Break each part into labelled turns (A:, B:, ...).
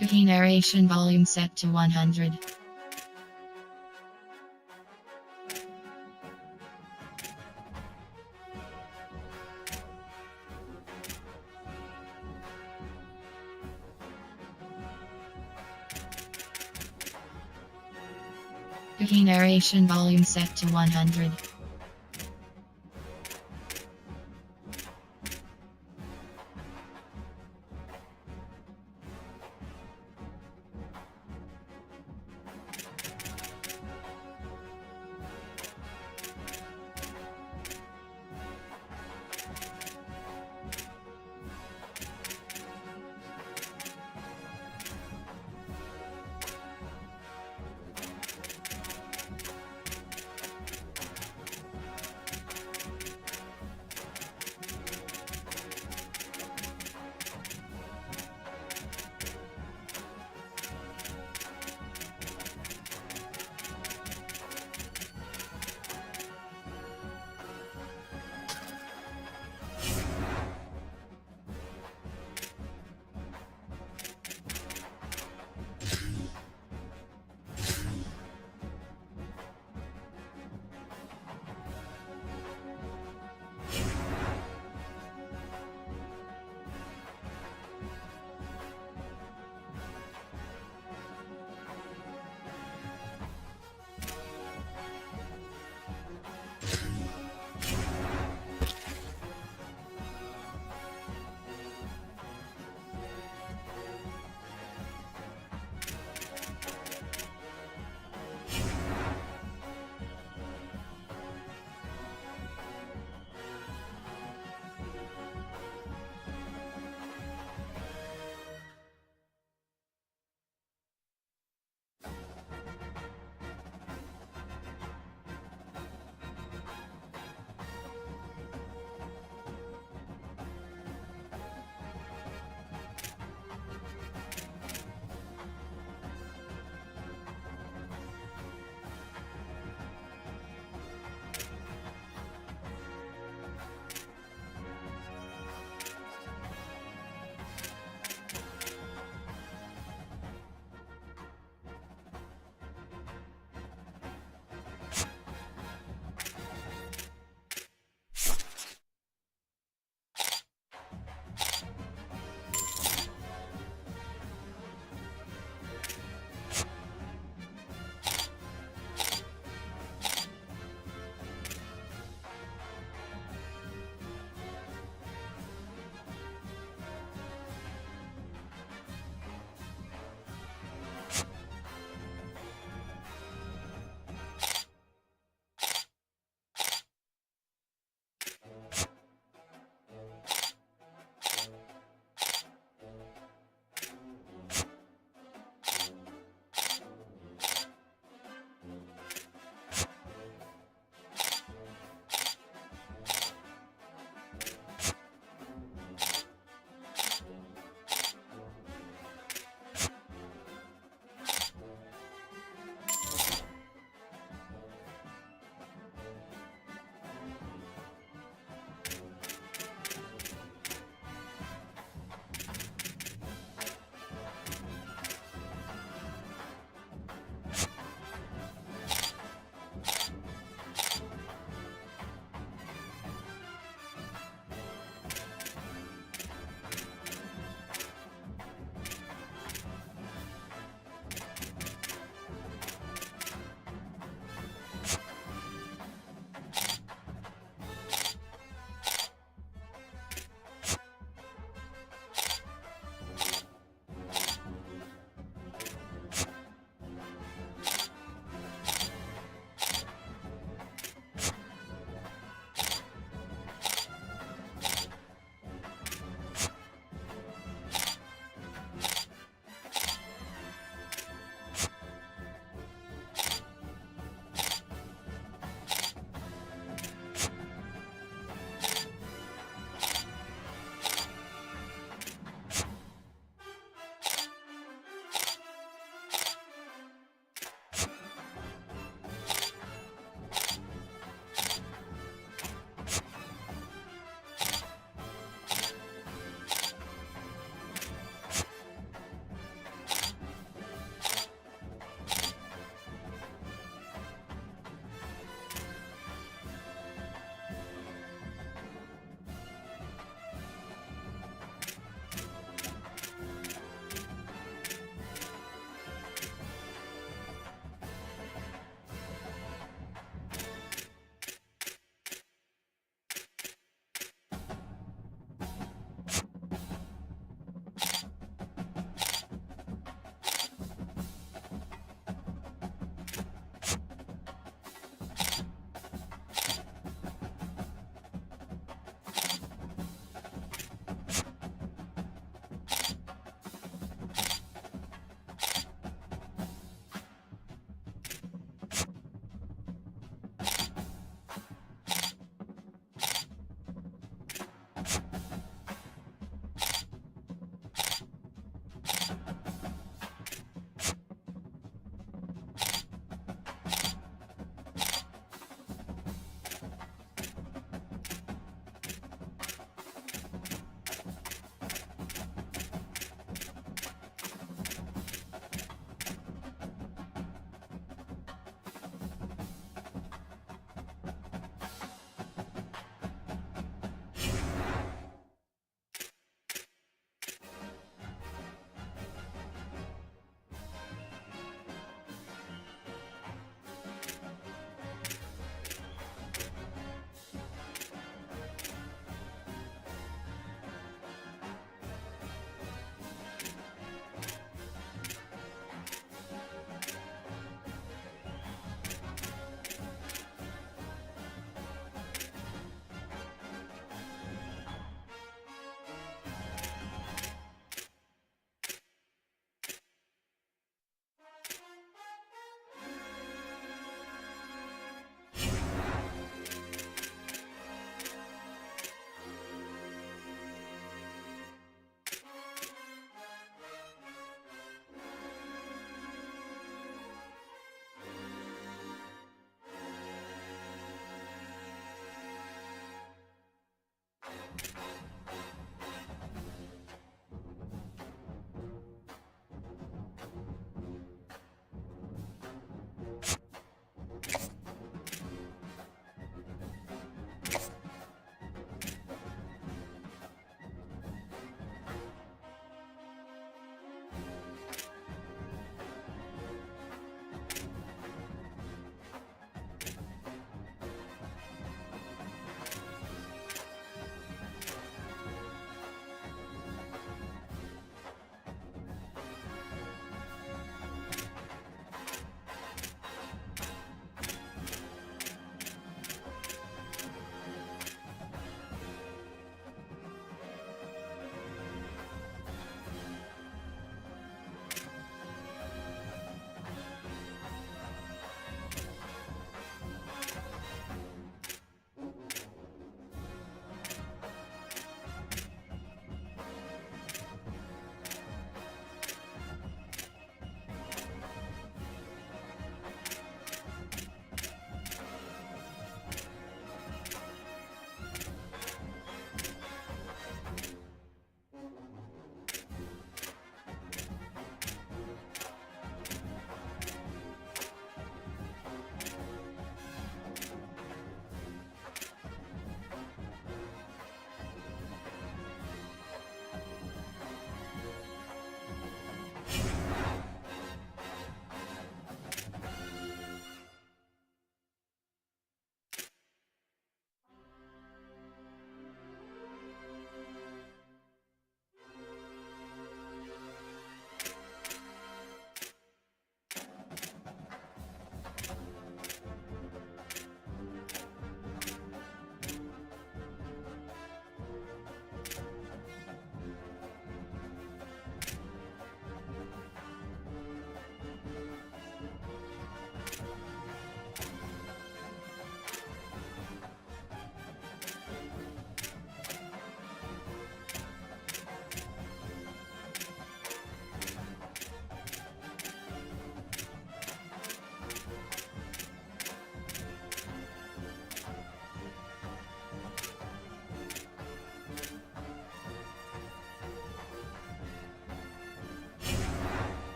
A: Cookie narration volume set to 100. Cookie narration volume set to 100.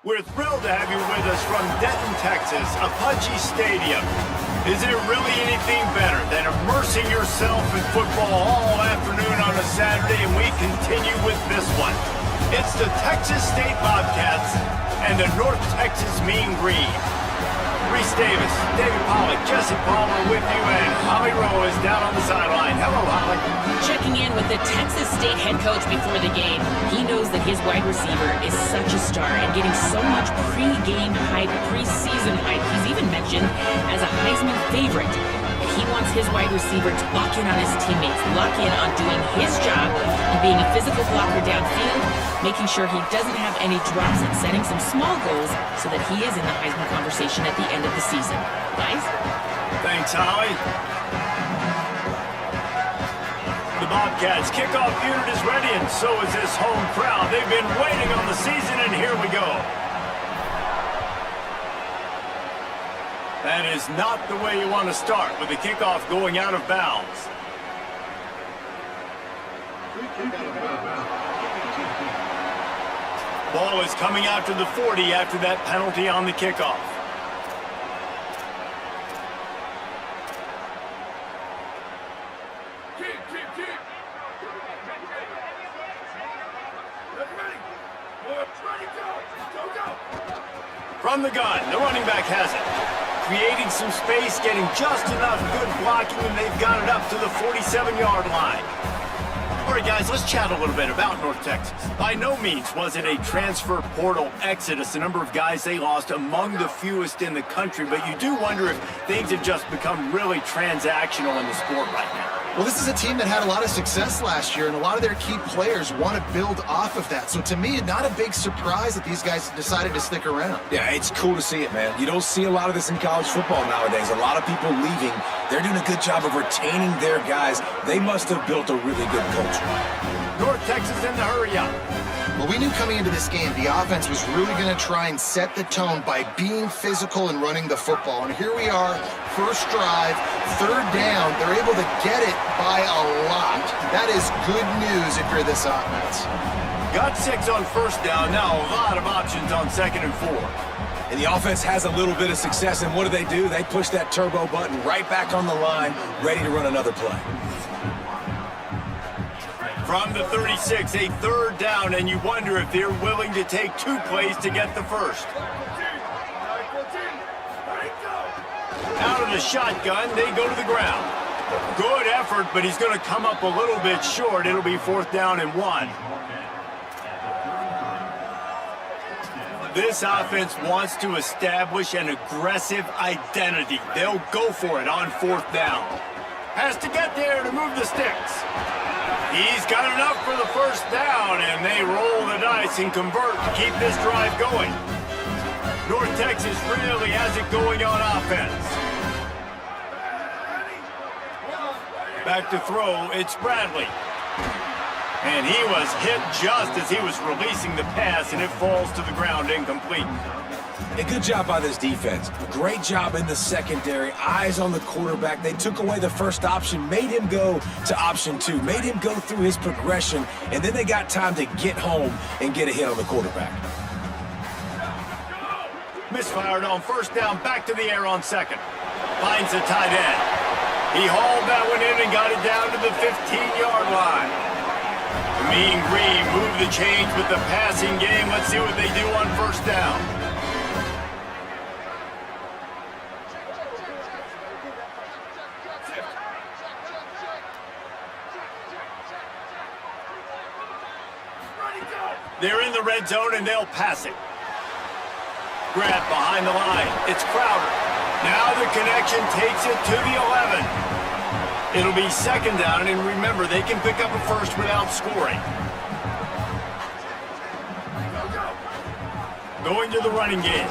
B: We're thrilled to have you with us from Denton, Texas, Apache Stadium. Is there really anything better than immersing yourself in football all afternoon on a Saturday? And we continue with this one. It's the Texas State Bobcats and the North Texas Mean Green. Reese Davis, David Pollock, Jesse Palmer with you, and Holly Rowe is down on the sideline. Hello, Holly.
C: Checking in with the Texas State head coach before the game. He knows that his wide receiver is such a star and getting so much pre-game hype, preseason hype. He's even mentioned as a Heisman favorite. He wants his wide receiver to lock in on his teammates, lock in on doing his job and being a physical blocker downfield, making sure he doesn't have any drops and setting some small goals so that he is in the Heisman conversation at the end of the season. Guys?
B: Thanks, Holly. The Bobcats kickoff unit is ready, and so is this home crowd. They've been waiting on the season, and here we go. That is not the way you want to start with the kickoff going out of bounds. Ball is coming out to the 40 after that penalty on the kickoff. From the gun, the running back has it. Creating some space, getting just enough good blocking, and they've got it up to the 47-yard line. All right, guys, let's chat a little bit about North Texas. By no means was it a transfer portal exodus. The number of guys they lost among the fewest in the country, but you do wonder if things have just become really transactional in the sport right now.
D: Well, this is a team that had a lot of success last year, and a lot of their key players want to build off of that. So to me, not a big surprise that these guys decided to stick around.
E: Yeah, it's cool to see it, man. You don't see a lot of this in college football nowadays. A lot of people leaving. They're doing a good job of retaining their guys. They must have built a really good culture.
B: North Texas in the hurry up.
D: Well, we knew coming into this game, the offense was really going to try and set the tone by being physical and running the football. And here we are, first drive, third down. They're able to get it by a lot. That is good news if you're this offense.
B: Got 6 on first down. Now a lot of options on 2nd and 4.
E: And the offense has a little bit of success, and what do? They push that turbo button right back on the line, ready to run another play.
B: From the 36, a third down, and you wonder if they're willing to take 2 plays to get the first. Out of the shotgun, they go to the ground. Good effort, but he's going to come up a little bit short. It'll be 4th down and 1. This offense wants to establish an aggressive identity. They'll go for it on 4th down. Has to get there to move the sticks. He's got enough for the first down, and they roll the dice and convert to keep this drive going. North Texas really has it going on offense. Back to throw, it's Bradley. And he was hit just as he was releasing the pass, and it falls to the ground incomplete.
E: A good job by this defense. Great job in the secondary. Eyes on the quarterback. They took away the first option, made him go to option 2, made him go through his progression, and then they got time to get home and get a hit on the quarterback.
B: Misfired on first down, back to the air on 2nd. Finds the tight end. He hauled that one in and got it down to the 15-yard line. The Mean Green moved the change with the passing game. Let's see what they do on first down. They're in the red zone, and they'll pass it. Grab behind the line. It's Crowder. Now the connection takes it to the 11. It'll be 2nd down, and remember, they can pick up a first without scoring. Going to the running game.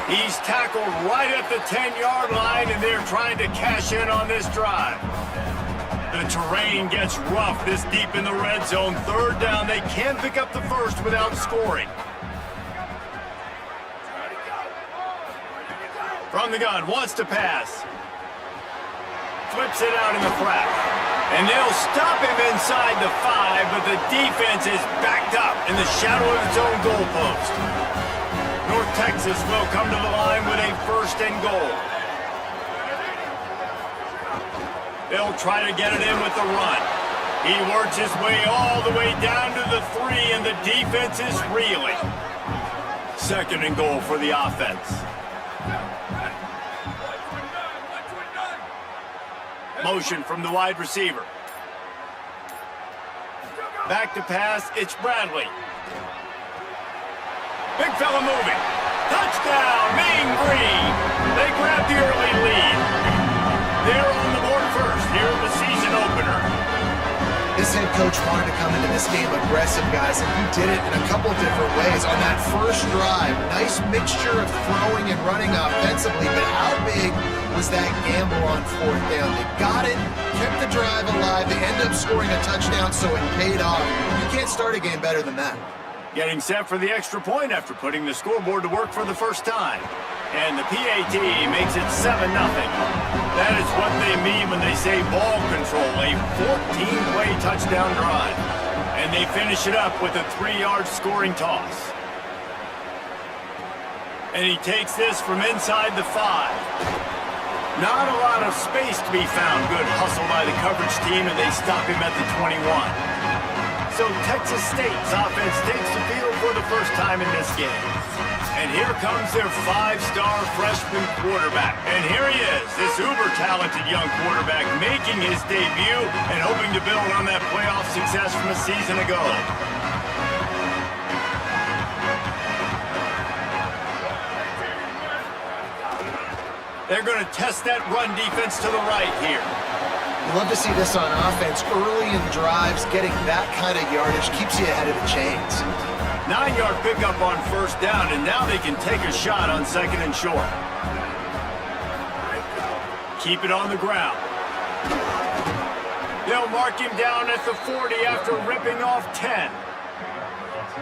B: He's tackled right at the 10-yard line, and they're trying to cash in on this drive. The terrain gets rough this deep in the red zone. 3rd down, they can pick up the first without scoring. From the gun, wants to pass. Flips it out in the flat. And they'll stop him inside the 5, but the defense is backed up in the shadow of its own goalpost. Texas will come to the line with a 1st and goal. They'll try to get it in with the run. He works his way all the way down to the 3, and the defense is reeling. 2nd and goal for the offense. Motion from the wide receiver. Back to pass, it's Bradley. Big fella moving. Touchdown, Mean Green. They grab the early lead. They're on the board first here in the season opener.
D: This head coach wanted to come into this game aggressive, guys, and he did it in a couple different ways. On that first drive, nice mixture of throwing and running offensively, but how big was that gamble on 4th down? They got it, kept the drive alive, they end up scoring a touchdown, so it paid off. You can't start a game better than that.
B: Getting set for the extra point after putting the scoreboard to work for the first time. And the PAT makes it 7-0. That is what they mean when they say ball control, a 14-play touchdown drive. And they finish it up with a 3-yard scoring toss. And he takes this from inside the 5. Not a lot of space to be found. Good hustle by the coverage team, and they stop him at the 21. So Texas State's offense takes the field for the first time in this game. And here comes their 5-star freshman quarterback. And here he is, this uber-talented young quarterback making his debut and hoping to build on that playoff success from a season ago. They're going to test that run defense to the right here.
D: You love to see this on offense. Early in drives, getting that kind of yardage keeps you ahead of the chains.
B: 9-yard pickup on 1st down, and now they can take a shot on 2nd and short. Keep it on the ground. They'll mark him down at the 40 after ripping off 10.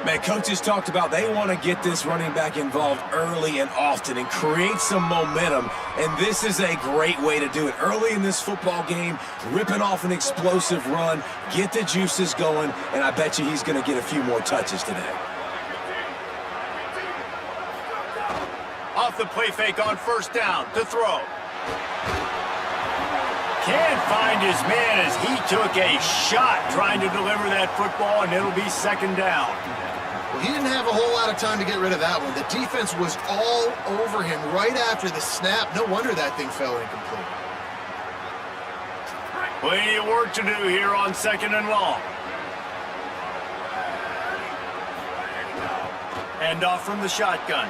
E: Man, coaches talked about they want to get this running back involved early and often and create some momentum, and this is a great way to do it. Early in this football game, ripping off an explosive run, get the juices going, and I bet you he's going to get a few more touches today.
B: Off the play fake on 1st down to throw. Can't find his man as he took a shot trying to deliver that football, and it'll be 2nd down.
D: Well, he didn't have a whole lot of time to get rid of that one. The defense was all over him right after the snap. No wonder that thing fell incomplete.
B: Plenty of work to do here on 2nd and long. Hand off from the shotgun.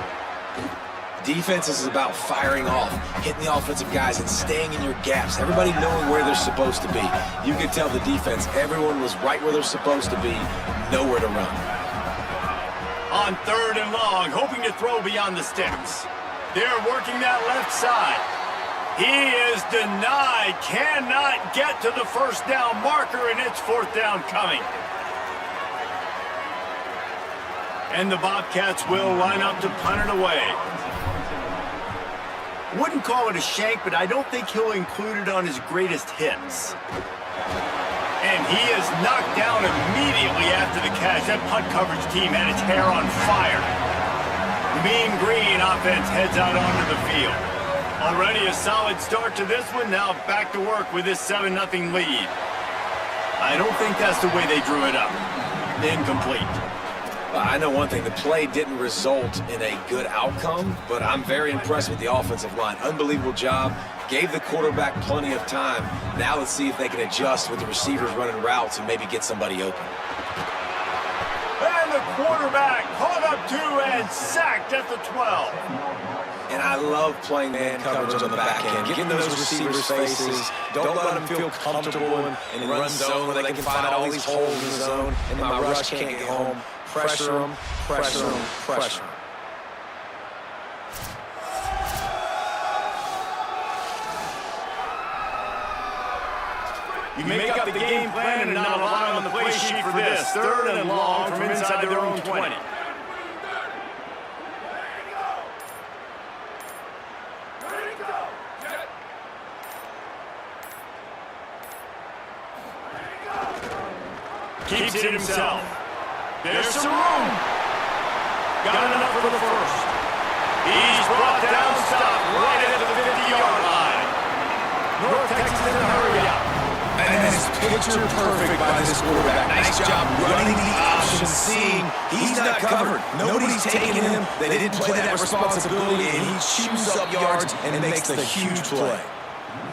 E: Defense is about firing off, hitting the offensive guys, and staying in your gaps. Everybody knowing where they're supposed to be. You could tell the defense, everyone was right where they're supposed to be, nowhere to run.
B: On 3rd and long, hoping to throw beyond the sticks. They're working that left side. He is denied, cannot get to the 1st down marker, and it's 4th down coming. And the Bobcats will line up to punt it away. Wouldn't call it a shank, but I don't think he'll include it on his greatest hits. And he is knocked down immediately after the catch. That punt coverage team had its hair on fire. The Mean Green offense heads out onto the field. Already a solid start to this one. Now back to work with this 7-0 lead. I don't think that's the way they drew it up. Incomplete.
E: I know one thing, the play didn't result in a good outcome, but I'm very impressed with the offensive line. Unbelievable job. Gave the quarterback plenty of time. Now let's see if they can adjust with the receivers running routes and maybe get somebody open.
B: And the quarterback caught up 2 and sacked at the 12.
E: And I love playing man coverage on the back end. Getting those receivers' faces. Don't let them feel comfortable in run zone where they can find all these holes in the zone and my rush can't get home. Pressure them, pressure them, pressure them.
B: You make up the game plan and not rely on the play sheet for this. 3rd and long from inside their own 20. Keeps it himself. There's some room. Got enough for the 1st. He's brought down, stopped right at the 50-yard line. North Texas in a hurry up.
E: And it's picture perfect by this quarterback. Nice job running the option, seeing he's not covered. Nobody's taking him. They didn't play that responsibility, and he chews up yards and makes the huge play.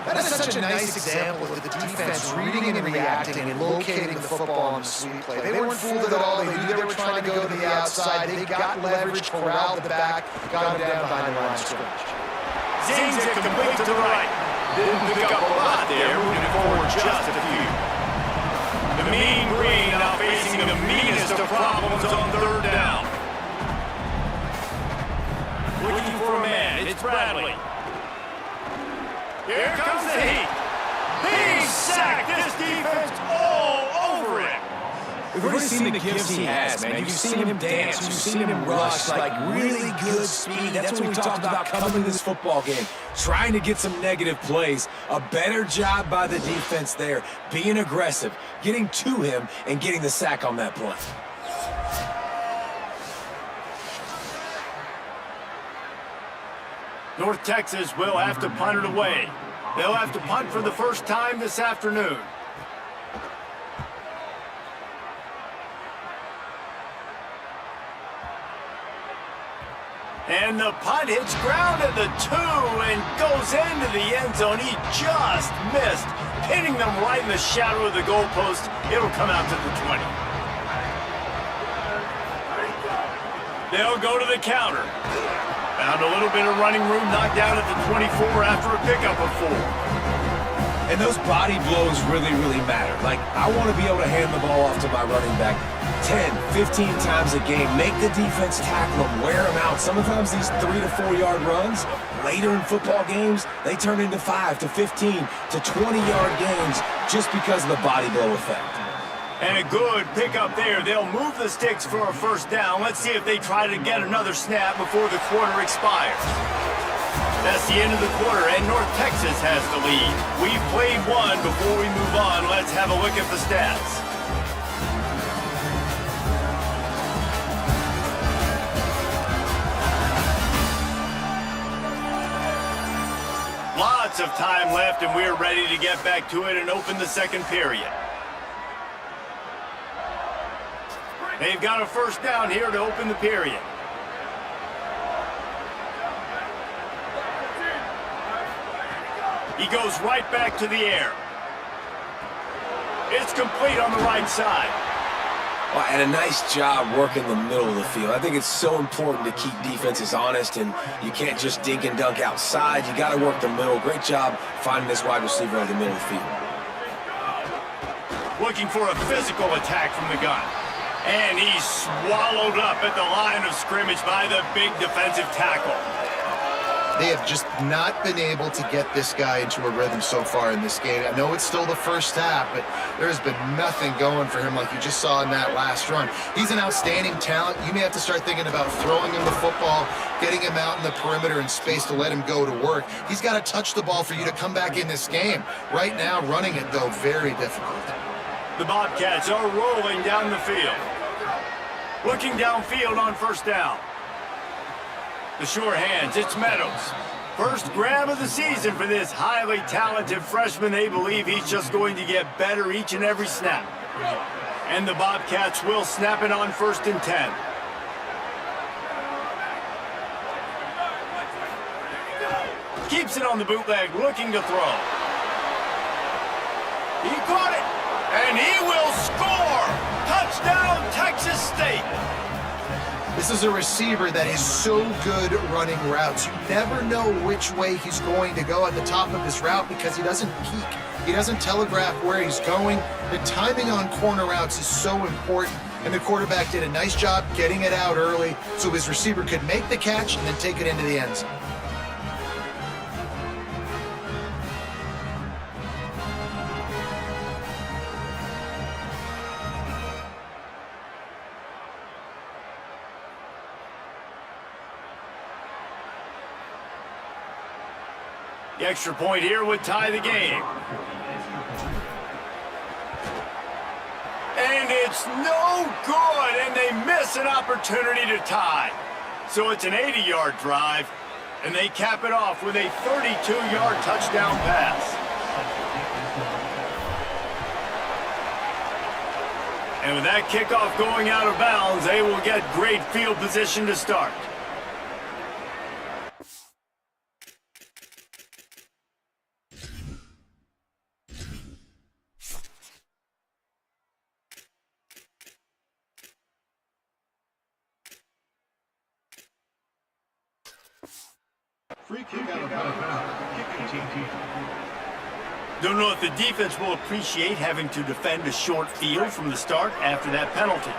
D: That is such a nice example of the defense reading and reacting and locating the football on the sweep play. They weren't fooled at all. They knew they were trying to go to the outside. They got leverage, corralled the back, got him down behind the line of scrimmage.
B: Zings it complete to the right. Didn't pick up a lot there, moving forward just a few. The Mean Green now facing the meanest of problems on third down. Looking for a man, it's Bradley. Here comes the heat. He's sacked. This defense all over him.
E: We've already seen the gifts he has, man. You've seen him dance. You've seen him rush, like really good speed. That's what we talked about coming to this football game. Trying to get some negative plays. A better job by the defense there. Being aggressive, getting to him, and getting the sack on that play.
B: North Texas will have to punt it away. They'll have to punt for the first time this afternoon. And the punt hits ground at the 2 and goes into the end zone. He just missed, hitting them right in the shadow of the goalpost. It'll come out to the 20. They'll go to the counter. Found a little bit of running room, knocked down at the 24 after a pickup of 4.
E: And those body blows really, really matter. Like, I want to be able to hand the ball off to my running back 10, 15 times a game. Make the defense tackle them, wear them out. Sometimes these 3 to 4 yard runs, later in football games, they turn into 5 to 15 to 20-yard games just because of the body blow effect.
B: And a good pickup there. They'll move the sticks for a first down. Let's see if they try to get another snap before the quarter expires. That's the end of the quarter, and North Texas has the lead. We've played one. Before we move on, let's have a look at the stats. Lots of time left, and we're ready to get back to it and open the second period. They've got a first down here to open the period. He goes right back to the air. It's complete on the right side.
E: Well, and a nice job working the middle of the field. I think it's so important to keep defenses honest, and you can't just dink and dunk outside. You got to work the middle. Great job finding this wide receiver over the middle of the field.
B: Looking for a physical attack from the gun. And he's swallowed up at the line of scrimmage by the big defensive tackle.
D: They have just not been able to get this guy into a rhythm so far in this game. I know it's still the first half, but there's been nothing going for him like you just saw in that last run. He's an outstanding talent. You may have to start thinking about throwing him the football, getting him out in the perimeter in space to let him go to work. He's got to touch the ball for you to come back in this game. Right now, running it, though, very difficult.
B: The Bobcats are rolling down the field. Looking downfield on first down. The sure hands, it's Meadows. First grab of the season for this highly talented freshman. They believe he's just going to get better each and every snap. And the Bobcats will snap it on 1st and 10. Keeps it on the bootleg, looking to throw. He caught it, and he will score! Touchdown, Texas State!
D: This is a receiver that is so good running routes. You never know which way he's going to go at the top of his route because he doesn't peek. He doesn't telegraph where he's going. The timing on corner routes is so important, and the quarterback did a nice job getting it out early so his receiver could make the catch and then take it into the end zone.
B: The extra point here would tie the game. And it's no good, and they miss an opportunity to tie. So it's an 80-yard drive, and they cap it off with a 32-yard touchdown pass. And with that kickoff going out of bounds, they will get great field position to start.
F: Free kick out of bounds. Kicking team.
B: Don't know if the defense will appreciate having to defend a short field from the start after that penalty.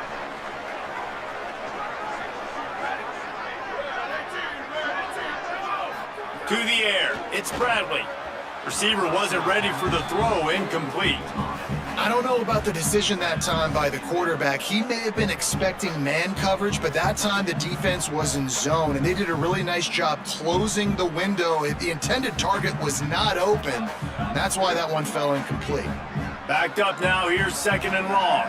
B: To the air, it's Bradley. Receiver wasn't ready for the throw, incomplete.
D: I don't know about the decision that time by the quarterback. He may have been expecting man coverage, but that time the defense was in zone, and they did a really nice job closing the window. The intended target was not open. That's why that one fell incomplete.
B: Backed up now, here's second and long.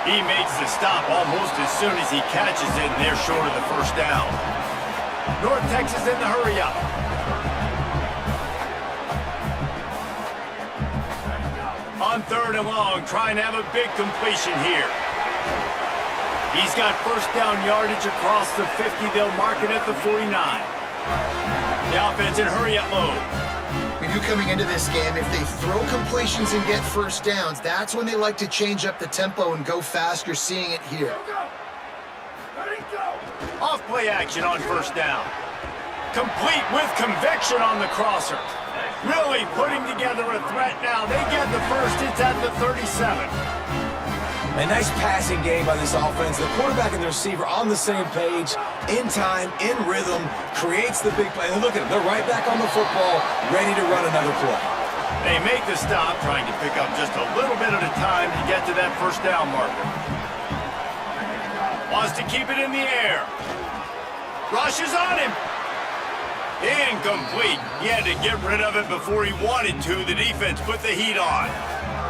B: He makes the stop almost as soon as he catches it, and they're short of the first down. North Texas in the hurry-up. On third and long, trying to have a big completion here. He's got first down yardage across the 50. They'll mark it at the 49. The offense in hurry-up mode.
D: We knew coming into this game, if they throw completions and get first downs, that's when they like to change up the tempo and go fast. You're seeing it here.
B: Off play action on first down. Complete with conviction on the crosser. Really putting together a threat now. They get the first. It's at the 37.
E: A nice passing game by this offense. The quarterback and the receiver on the same page, in time, in rhythm, creates the big play. And look at them. They're right back on the football, ready to run another play.
B: They make the stop, trying to pick up just a little bit at a time to get to that first down marker. Wants to keep it in the air. Rushes on him. Incomplete. He had to get rid of it before he wanted to. The defense put the heat on.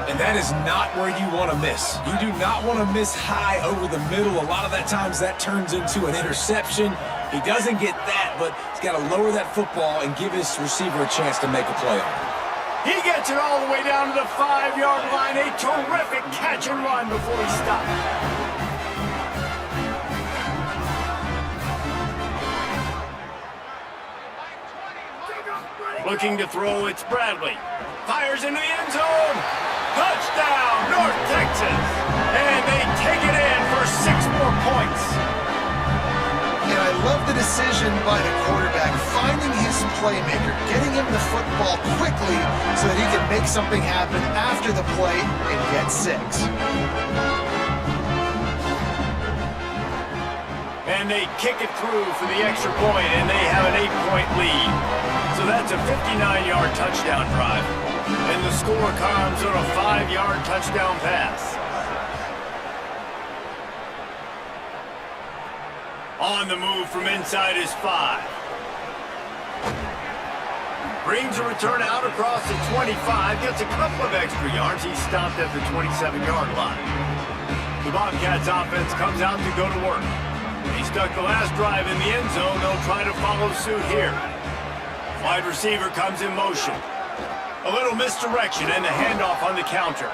E: And that is not where you want to miss. You do not want to miss high over the middle. A lot of that times that turns into an interception. He doesn't get that, but he's got to lower that football and give his receiver a chance to make a play on it.
B: He gets it all the way down to the 5-yard line. A terrific catch and run before he stopped. Looking to throw, it's Bradley. Fires into the end zone. Touchdown, North Texas. And they take it in for 6 more points.
D: And I love the decision by the quarterback, finding his playmaker, getting him the football quickly so that he can make something happen after the play and get 6.
B: And they kick it through for the extra point, and they have an 8-point lead. So that's a 59-yard touchdown drive. And the score comes on a 5-yard touchdown pass. On the move from inside his 5. Brings a return out across the 25. Gets a couple of extra yards. He's stopped at the 27-yard line. The Bobcats offense comes out to go to work. He stuck the last drive in the end zone. They'll try to follow suit here. Wide receiver comes in motion. A little misdirection and the handoff on the counter.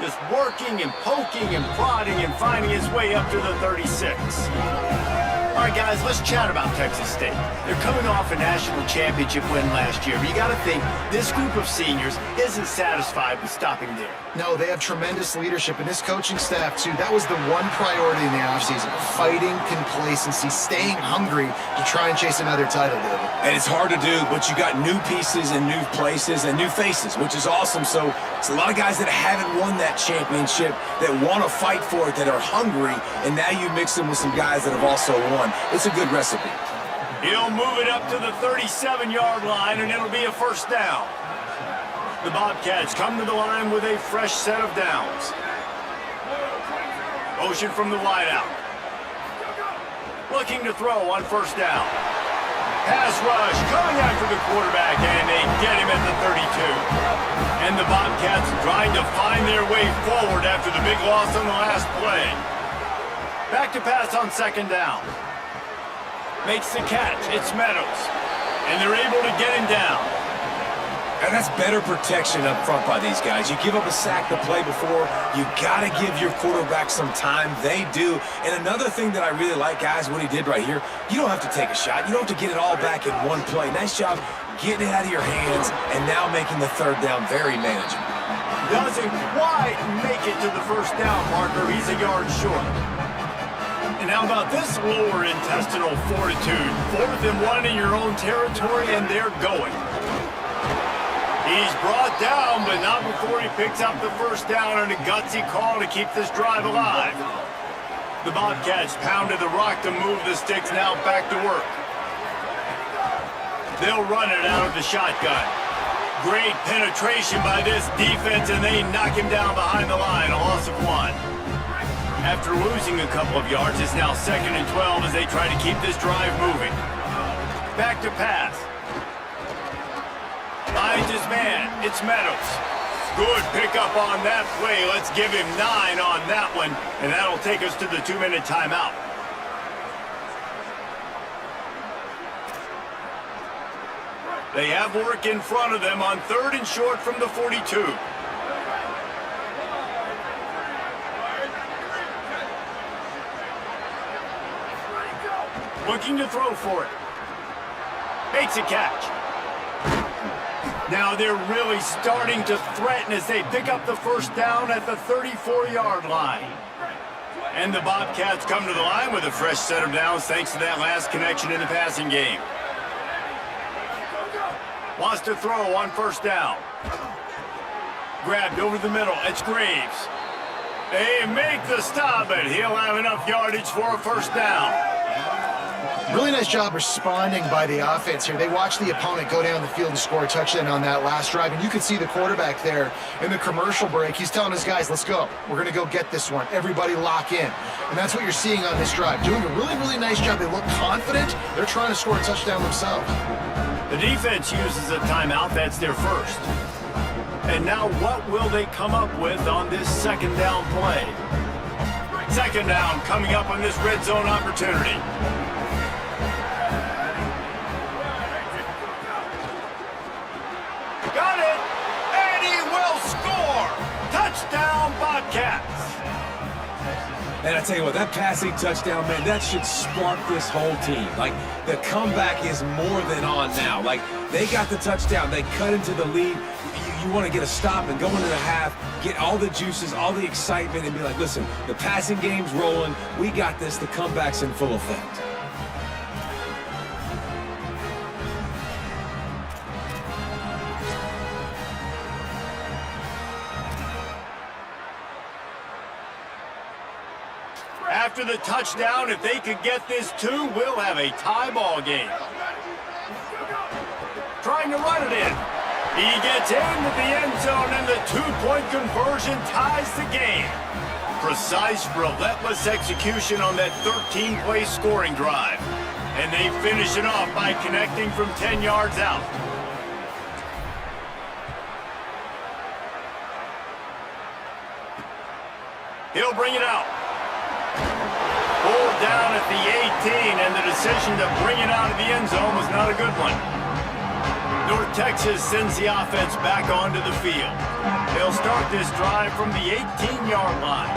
B: Just working and poking and prodding and finding his way up to the 36. All right, guys, let's chat about Texas State. They're coming off a national championship win last year, but you got to think this group of seniors isn't satisfied with stopping there.
D: No, they have tremendous leadership, and this coaching staff, too. That was the one priority in the offseason, fighting complacency, staying hungry to try and chase another title, David.
E: And it's hard to do, but you got new pieces and new places and new faces, which is awesome. So it's a lot of guys that haven't won that championship that want to fight for it, that are hungry, and now you mix them with some guys that have also won. It's a good recipe.
B: He'll move it up to the 37-yard line, and it'll be a first down. The Bobcats come to the line with a fresh set of downs. Motion from the wideout. Looking to throw on first down. pass rush coming after the quarterback, and they get him at the 32. And the Bobcats trying to find their way forward after the big loss on the last play. Back to pass on second down. Makes the catch. It's Meadows. And they're able to get him down.
E: And that's better protection up front by these guys. You give up a sack the play before, you got to give your quarterback some time. They do. And another thing that I really like, guys, what he did right here, you don't have to take a shot. You don't have to get it all back in one play. Nice job getting it out of your hands and now making the third down very manageable.
B: Doesn't quite make it to the first down marker. He's a yard short. And how about this lower intestinal fortitude? 4th and 1 in your own territory, and they're going. He's brought down, but not before he picks up the first down on a gutsy call to keep this drive alive. The Bobcats pounded the rock to move the sticks, now back to work. They'll run it out of the shotgun. Great penetration by this defense, and they knock him down behind the line, a loss of 1. After losing a couple of yards, it's now 2nd and 12 as they try to keep this drive moving. Back to pass. Finds his man. It's Meadows. Good pickup on that play. Let's give him 9 on that one, and that'll take us to the 2-minute timeout. They have work in front of them on 3rd and short from the 42. Looking to throw for it. Makes a catch. Now they're really starting to threaten as they pick up the first down at the 34-yard line. And the Bobcats come to the line with a fresh set of downs thanks to that last connection in the passing game. Wants to throw on first down. Grabbed over the middle. It's Graves. They make the stop, but he'll have enough yardage for a first down.
D: Really nice job responding by the offense here. They watched the opponent go down the field and score a touchdown on that last drive, and you could see the quarterback there in the commercial break. He's telling his guys, let's go. We're going to go get this one. Everybody lock in. And that's what you're seeing on this drive. Doing a really, really nice job. They look confident. They're trying to score a touchdown themselves.
B: The defense uses a timeout. That's their first. And now what will they come up with on this second down play? Second down coming up on this red zone opportunity. Got it, and he will score. Touchdown, Bobcats.
E: And I tell you what, that passing touchdown, man, that should spark this whole team. Like, the comeback is more than on now. Like, they got the touchdown. They cut into the lead. You want to get a stop and go into the half, get all the juices, all the excitement, and be like, listen, the passing game's rolling. We got this. The comeback's in full effect.
B: After the touchdown, if they could get this too, we'll have a tie ball game. Trying to run it in. He gets into the end zone, and the two-point conversion ties the game. Precise, relentless execution on that 13-play scoring drive. And they finish it off by connecting from 10 yards out. He'll bring it out. Pulled down at the 18, and the decision to bring it out of the end zone was not a good one. North Texas sends the offense back onto the field. They'll start this drive from the 18-yard line.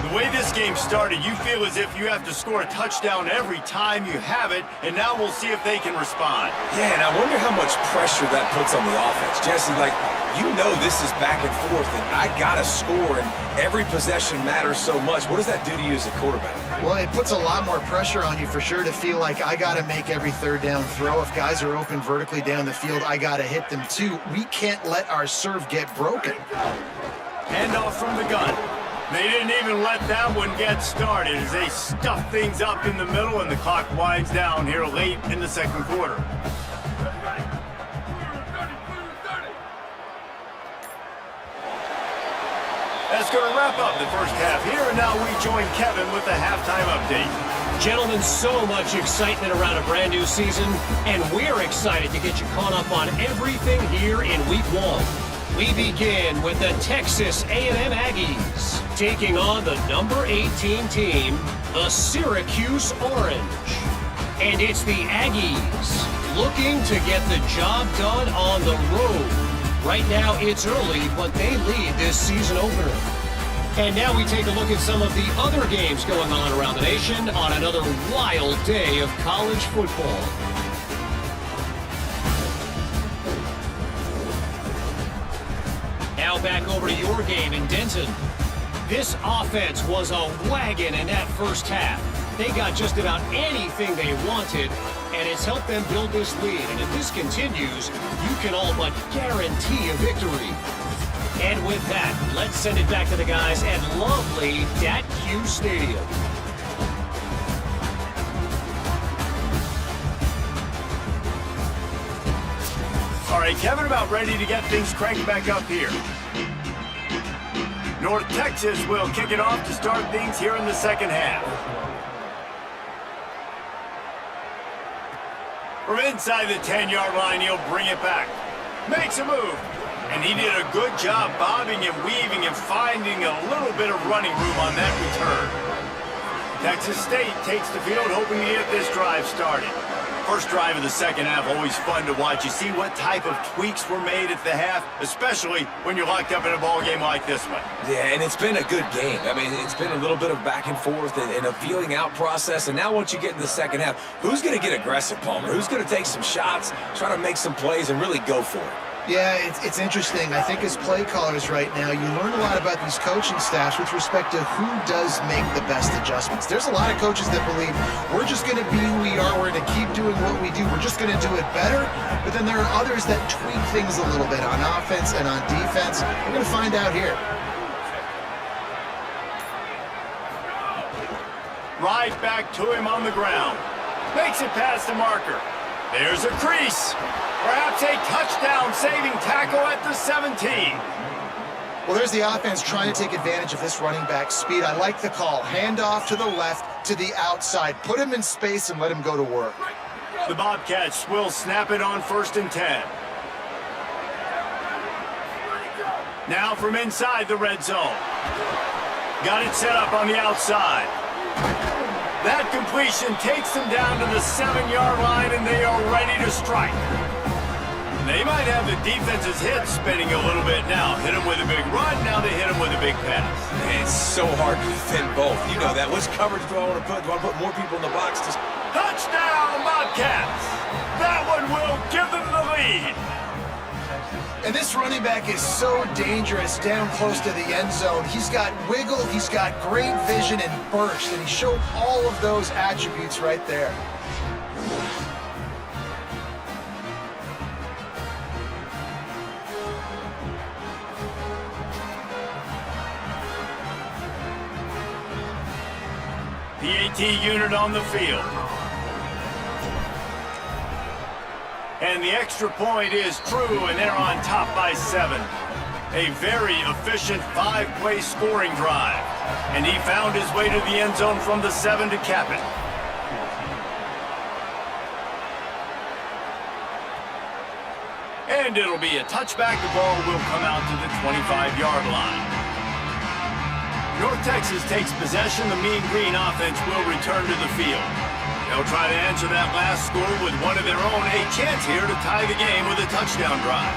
B: The way this game started, you feel as if you have to score a touchdown every time you have it, and now we'll see if they can respond.
E: Yeah, and I wonder how much pressure that puts on the offense. Jesse, like, you know this is back and forth, and I got to score, and every possession matters so much. What does that do to you as a quarterback?
D: Well, it puts a lot more pressure on you for sure to feel like I got to make every third down throw. If guys are open vertically down the field, I got to hit them too. We can't let our serve get broken.
B: Handoff from the gun. They didn't even let that one get started as they stuff things up in the middle, and the clock winds down here late in the second quarter. That's going to wrap up the first half here, and now we join Kevin with the halftime update.
G: Gentlemen, so much excitement around a brand new season, and we're excited to get you caught up on everything here in Week 1. We begin with the Texas A&M Aggies taking on the number 18 team, the Syracuse Orange. And it's the Aggies looking to get the job done on the road. Right now, it's early, but they lead this season opener. And now we take a look at some of the other games going on around the nation on another wild day of college football. Now back over to your game in Denton. This offense was a wagon in that first half. They got just about anything they wanted, and it's helped them build this lead. And if this continues, you can all but guarantee a victory. And with that, let's send it back to the guys at lovely Dat-Q Stadium.
B: All right, Kevin, about ready to get things cranked back up here. North Texas will kick it off to start things here in the second half. From inside the 10-yard line, he'll bring it back. Makes a move. And he did a good job bobbing and weaving and finding a little bit of running room on that return. Texas State takes the field, hoping to get this drive started. First drive of the second half, always fun to watch. You see what type of tweaks were made at the half, especially when you're locked up in a ball game like this one.
E: Yeah, and it's been a good game. I mean, it's been a little bit of back and forth and a feeling out process. And now once you get in the second half, who's going to get aggressive, Palmer? Who's going to take some shots, try to make some plays, and really go for it?
D: Yeah, it's interesting. I think as play callers right now, you learn a lot about these coaching staffs with respect to who does make the best adjustments. There's a lot of coaches that believe we're just going to be who we are, we're going to keep doing what we do, we're just going to do it better. But then there are others that tweak things a little bit on offense and on defense. We're going to find out here.
B: Right back to him on the ground. Makes it past the marker. There's a crease. Perhaps a touchdown-saving tackle at the 17.
D: Well, there's the offense trying to take advantage of this running back speed. I like the call. Hand off to the left, to the outside. Put him in space and let him go to work.
B: The Bobcats will snap it on 1st and 10. Now from inside the red zone. Got it set up on the outside. That completion takes them down to the 7-yard line, and they are ready to strike. They might have the defense's head spinning a little bit now. Hit him with a big run, now they hit him with a big pass.
E: It's so hard to defend both. You know that. Which coverage do I want to put? Do I put more people in the box?
B: Touchdown, Bobcats! That one will give them the lead.
D: And this running back is so dangerous down close to the end zone. He's got wiggle, he's got great vision and burst, and he showed all of those attributes right there.
B: The AT unit on the field. And the extra point is true, and they're on top by 7. A very efficient 5-play scoring drive. And he found his way to the end zone from the 7 to cap it. And it'll be a touchback. The ball will come out to the 25-yard line. North Texas takes possession. The Mean Green offense will return to the field. They'll try to answer that last score with one of their own. A chance here to tie the game with a touchdown drive.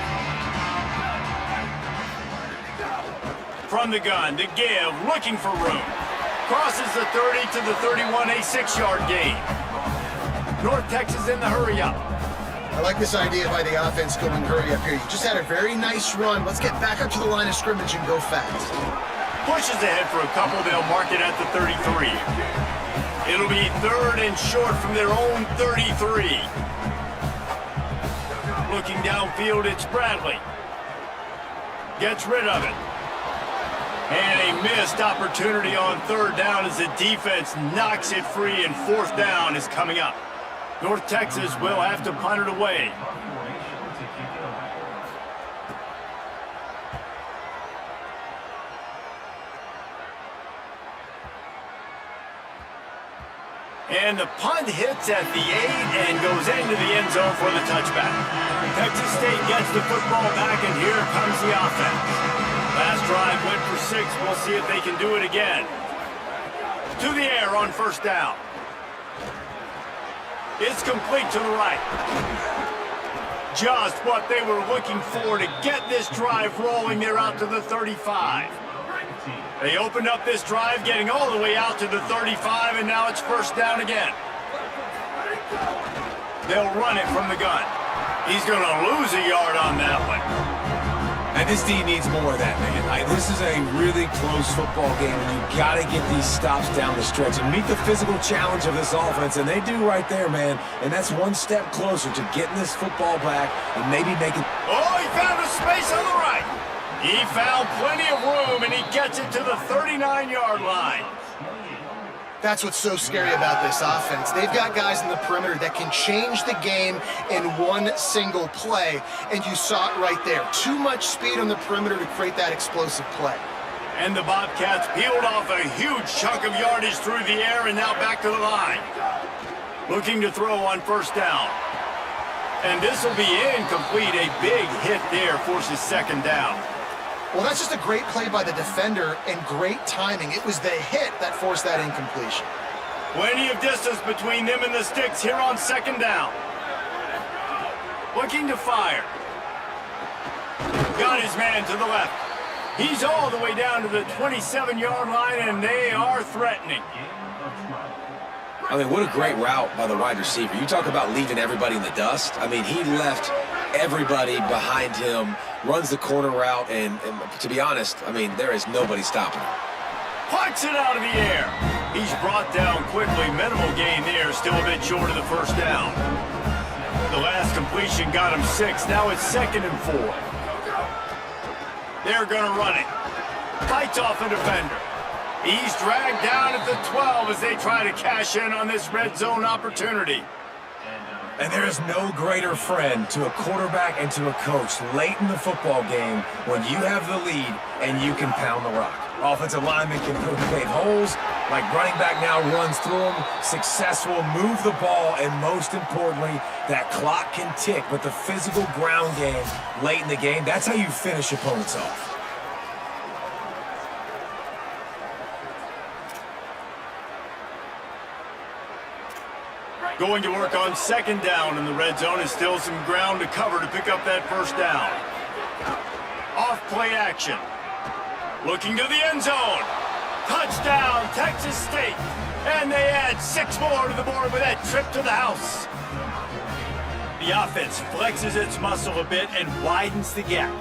B: From the gun to give, looking for room. Crosses the 30 to the 31, a 6-yard gain. North Texas in the hurry up.
D: I like this idea by the offense going hurry up here. You just had a very nice run. Let's get back up to the line of scrimmage and go fast.
B: Pushes ahead for a couple. They'll mark it at the 33. It'll be 3rd and short from their own 33. Looking downfield, it's Bradley. Gets rid of it. And a missed opportunity on 3rd down as the defense knocks it free, and 4th down is coming up. North Texas will have to punt it away. And the punt hits at the 8 and goes into the end zone for the touchback. Texas State gets the football back, and here comes the offense. Last drive went for 6. We'll see if they can do it again. To the air on first down. It's complete to the right. Just what they were looking for to get this drive rolling. They're out to the 35. They opened up this drive, getting all the way out to the 35, and now it's first down again. They'll run it from the gun. He's going to lose a yard on that one.
E: And this D needs more of that, man. This is a really close football game, and you got to get these stops down the stretch and meet the physical challenge of this offense, and they do right there, man. And that's one step closer to getting this football back and maybe making...
B: Oh, he found a space on the right. He found plenty of room, and he gets it to the 39-yard line.
D: That's what's so scary about this offense. They've got guys in the perimeter that can change the game in one single play, and you saw it right there. Too much speed on the perimeter to create that explosive play.
B: And the Bobcats peeled off a huge chunk of yardage through the air, and now back to the line. Looking to throw on first down. And this will be incomplete. A big hit there forces second down.
D: Well, that's just a great play by the defender and great timing. It was the hit that forced that incompletion.
B: Plenty of distance between them and the sticks here on second down. Looking to fire. Got his man to the left. He's all the way down to the 27-yard line, and they are threatening.
E: I mean, what a great route by the wide receiver. You talk about leaving everybody in the dust. I mean, he left everybody behind him, runs the corner route, and to be honest, I mean, there is nobody stopping him.
B: Pucks it out of the air. He's brought down quickly. Minimal gain there, still a bit short of the first down. The last completion got him 6. Now it's 2nd and 4. They're going to run it. Fights off a defender. He's dragged down at the 12 as they try to cash in on this red zone opportunity.
E: And there is no greater friend to a quarterback and to a coach late in the football game when you have the lead and you can pound the rock. Offensive linemen can pave holes, like running back now runs through them, successful, move the ball, and most importantly, that clock can tick. But the physical ground game late in the game, that's how you finish opponents off.
B: Going to work on second down in the red zone, and still some ground to cover to pick up that first down. Off play action. Looking to the end zone. Touchdown, Texas State. And they add 6 more to the board with that trip to the house. The offense flexes its muscle a bit and widens the gap.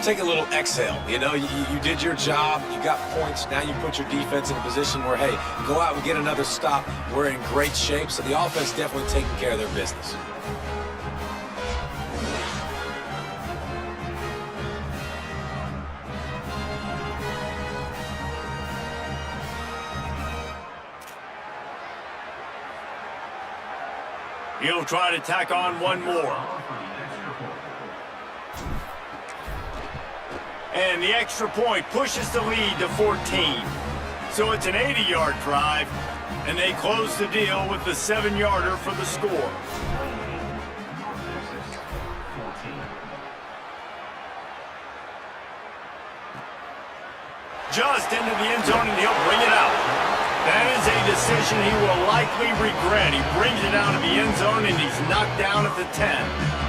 E: Take a little exhale. You know, you did your job. You got points. Now you put your defense in a position where, hey, go out and get another stop. We're in great shape. So the offense definitely taking care of their business.
B: He'll try to tack on one more. And the extra point pushes the lead to 14. So it's an 80-yard drive, and they close the deal with the 7-yarder for the score. Just into the end zone, and he'll bring it out. That is a decision he will likely regret. He brings it out of the end zone, and he's knocked down at the 10.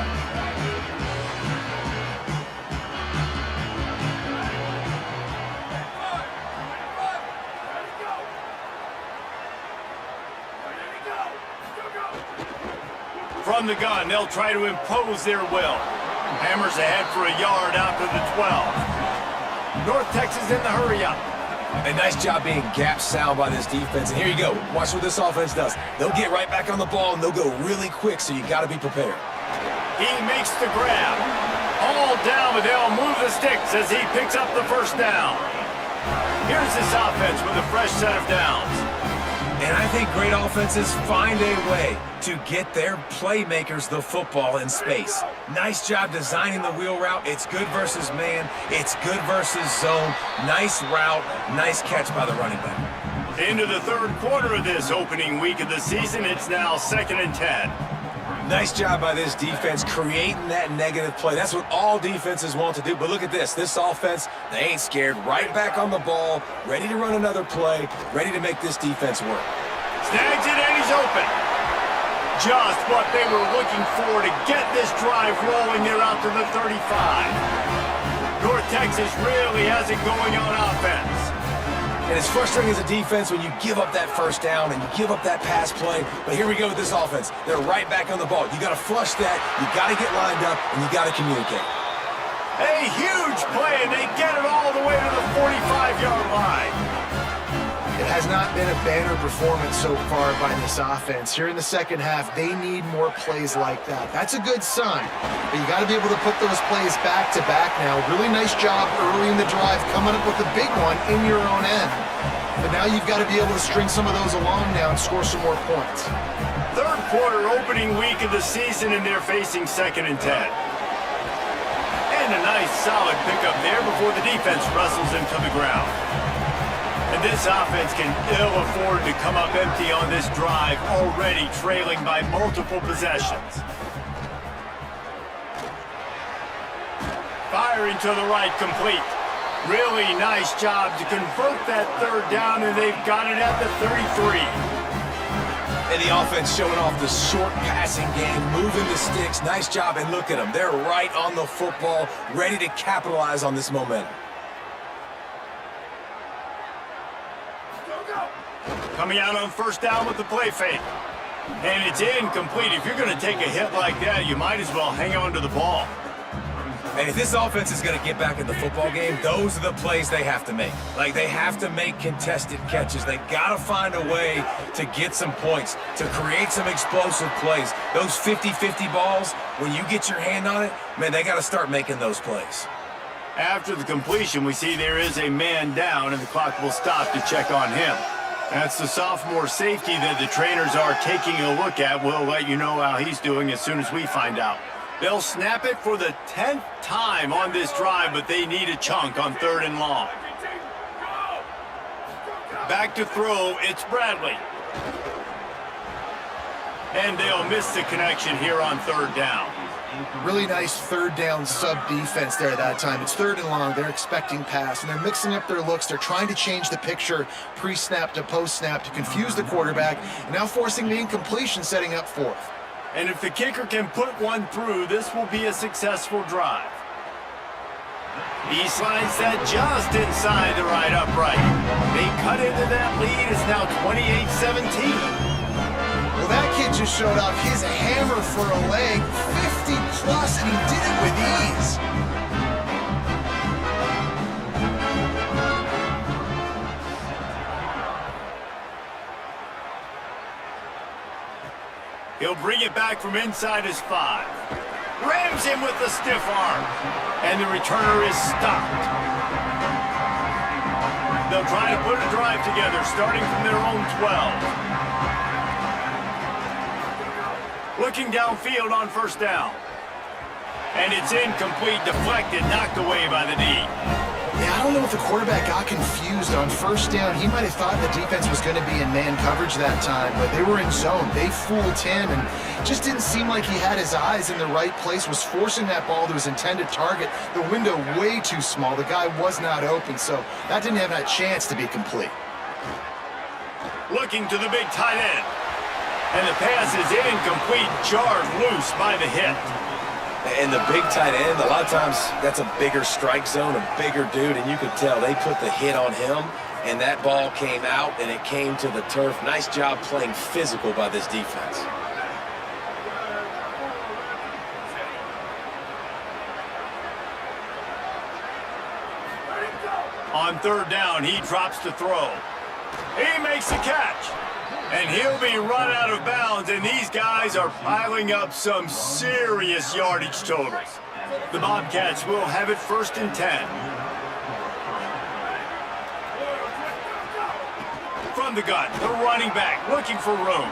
B: From the gun, they'll try to impose their will. Hammers ahead for a yard out to the 12. North Texas in the hurry-up.
E: A nice job being gap sound by this defense. And here you go. Watch what this offense does. They'll get right back on the ball, and they'll go really quick, so you got to be prepared.
B: He makes the grab. All down, but they'll move the sticks as he picks up the first down. Here's this offense with a fresh set of downs.
E: And I think great offenses find a way to get their playmakers the football in space. Nice job designing the wheel route. It's good versus man. It's good versus zone. Nice route. Nice catch by the running back.
B: Into the third quarter of this opening week of the season, it's now 2nd and 10.
E: Nice job by this defense creating that negative play. That's what all defenses want to do. But look at this. This offense, they ain't scared. Right back on the ball, ready to run another play, ready to make this defense work.
B: Snags it and he's open. Just what they were looking for to get this drive rolling there out to the 35. North Texas really has it going on offense.
E: And it's frustrating as a defense when you give up that first down and you give up that pass play. But here we go with this offense. They're right back on the ball. You got to flush that. You got to get lined up, and you got to communicate.
B: A huge play, and they get it all the way to the 45-yard line.
D: It has not been a banner performance so far by this offense. Here in the second half, they need more plays like that. That's a good sign, but you got to be able to put those plays back to back now. Really nice job early in the drive coming up with a big one in your own end. But now you've got to be able to string some of those along now and score some more points.
B: Third quarter opening week of the season, and they're facing 2nd and 10. And a nice solid pickup there before the defense wrestles him to the ground. And this offense can ill afford to come up empty on this drive, already trailing by multiple possessions. Firing to the right, complete. Really nice job to convert that third down, and they've got it at the 33.
E: And the offense showing off the short passing game, moving the sticks. Nice job, and look at them. They're right on the football, ready to capitalize on this momentum.
B: Coming out on first down with the play fake. And it's incomplete. If you're going to take a hit like that, you might as well hang on to the ball.
E: And if this offense is going to get back in the football game, those are the plays they have to make. Like, they have to make contested catches. They got to find a way to get some points, to create some explosive plays. Those 50-50 balls, when you get your hand on it, man, they got to start making those plays.
B: After the completion, we see there is a man down, and the clock will stop to check on him. That's the sophomore safety that the trainers are taking a look at. We'll let you know how he's doing as soon as we find out. They'll snap it for the 10th time on this drive, but they need a chunk on 3rd and long. Back to throw, it's Bradley. And they'll miss the connection here on 3rd down.
D: Really nice third down sub-defense there that time. It's 3rd and long. They're expecting pass, and they're mixing up their looks. They're trying to change the picture pre-snap to post-snap to confuse the quarterback, and now forcing the incompletion, setting up 4th.
B: And if the kicker can put one through, this will be a successful drive. He slides that just inside the right upright. They cut into that lead. It's now 28-17.
D: Well, that kid just showed off his hammer for a leg, 50-plus, and he did it with ease.
B: He'll bring it back from inside his 5. Rams him with the stiff arm. And the returner is stopped. They'll try to put a drive together, starting from their own 12. Looking downfield on first down. And it's incomplete, deflected, knocked away by the D.
D: Yeah, I don't know if the quarterback got confused on first down. He might have thought the defense was going to be in man coverage that time, but they were in zone. They fooled him, and just didn't seem like he had his eyes in the right place, was forcing that ball to his intended target. The window way too small. The guy was not open, so that didn't have that chance to be complete.
B: Looking to the big tight end. And the pass is incomplete, jarred loose by the hit.
E: And the big tight end, a lot of times that's a bigger strike zone, a bigger dude, and you could tell they put the hit on him, and that ball came out, and it came to the turf. Nice job playing physical by this defense.
B: On 3rd down, he drops to throw. He makes the catch. And he'll be run out of bounds, and these guys are piling up some serious yardage totals. The Bobcats will have it 1st and 10. From the gun, the running back looking for room.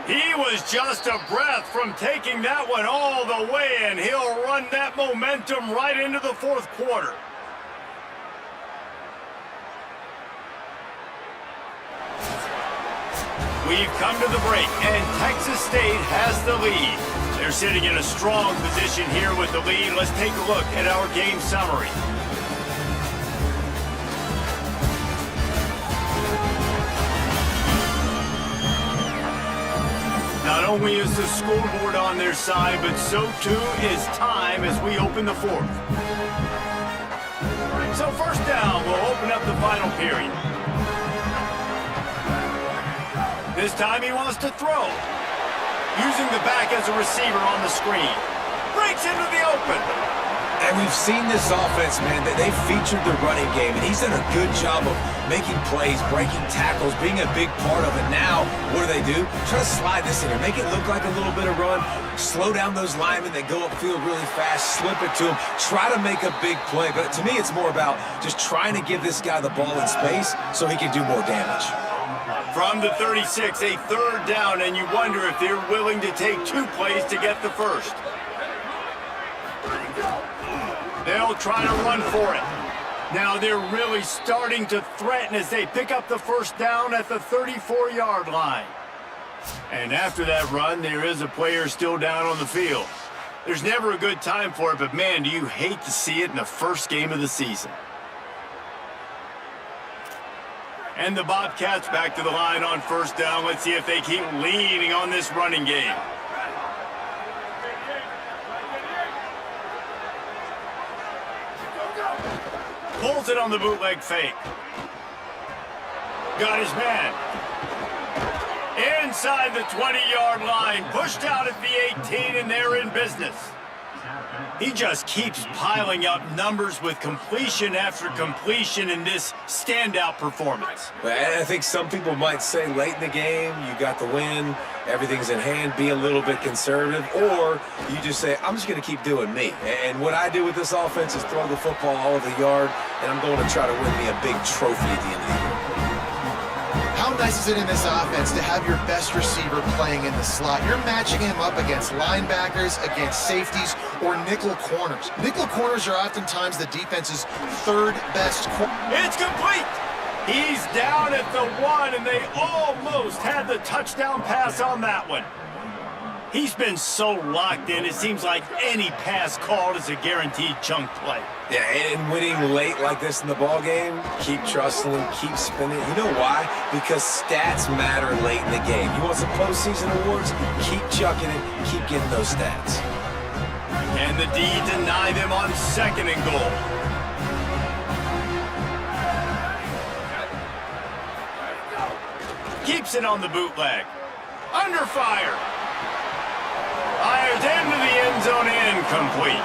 B: He was just a breath from taking that one all the way, and he'll run that momentum right into the 4th quarter. We've come to the break, and Texas State has the lead. They're sitting in a strong position here with the lead. Let's take a look at our game summary. Not only is the scoreboard on their side, but so too is time as we open the fourth. So first down, we'll open up the final period. This time he wants to throw. Using the back as a receiver on the screen. Breaks into the open.
E: And we've seen this offense, man, that they've featured the running game, and he's done a good job of making plays, breaking tackles, being a big part of it. Now, what do? Try to slide this in here, make it look like a little bit of run, slow down those linemen that go upfield really fast, slip it to him, try to make a big play. But to me, it's more about just trying to give this guy the ball in space so he can do more damage.
B: From the 36, a third down, and you wonder if they're willing to take 2 plays to get the first. They'll try to run for it. Now they're really starting to threaten as they pick up the first down at the 34-yard line. And after that run, there is a player still down on the field. There's never a good time for it, but man, do you hate to see it in the first game of the season. And the Bobcats back to the line on first down. Let's see if they keep leaning on this running game. Pulls it on the bootleg fake. Got his man. Inside the 20-yard line. Pushed out at the 18, and they're in business. He just keeps piling up numbers with completion after completion in this standout performance.
E: I think some people might say late in the game, you got the win, everything's in hand, be a little bit conservative, or you just say, I'm just going to keep doing me. And what I do with this offense is throw the football all over the yard, and I'm going to try to win me a big trophy at the end of the year.
D: How nice is it in this offense to have your best receiver playing in the slot? You're matching him up against linebackers, against safeties, or nickel corners. Nickel corners are oftentimes the defense's third best corner.
B: It's complete. He's down at the 1, and they almost had the touchdown pass on that one. He's been so locked in, it seems like any pass called is a guaranteed chunk play.
E: Yeah, and winning late like this in the ball game, keep trusting him, keep spinning. You know why? Because stats matter late in the game. You want some postseason awards? Keep chucking it, keep getting those stats.
B: And the D deny them on 2nd and goal. Keeps it on the bootleg. Under fire. Fires into the end zone, incomplete.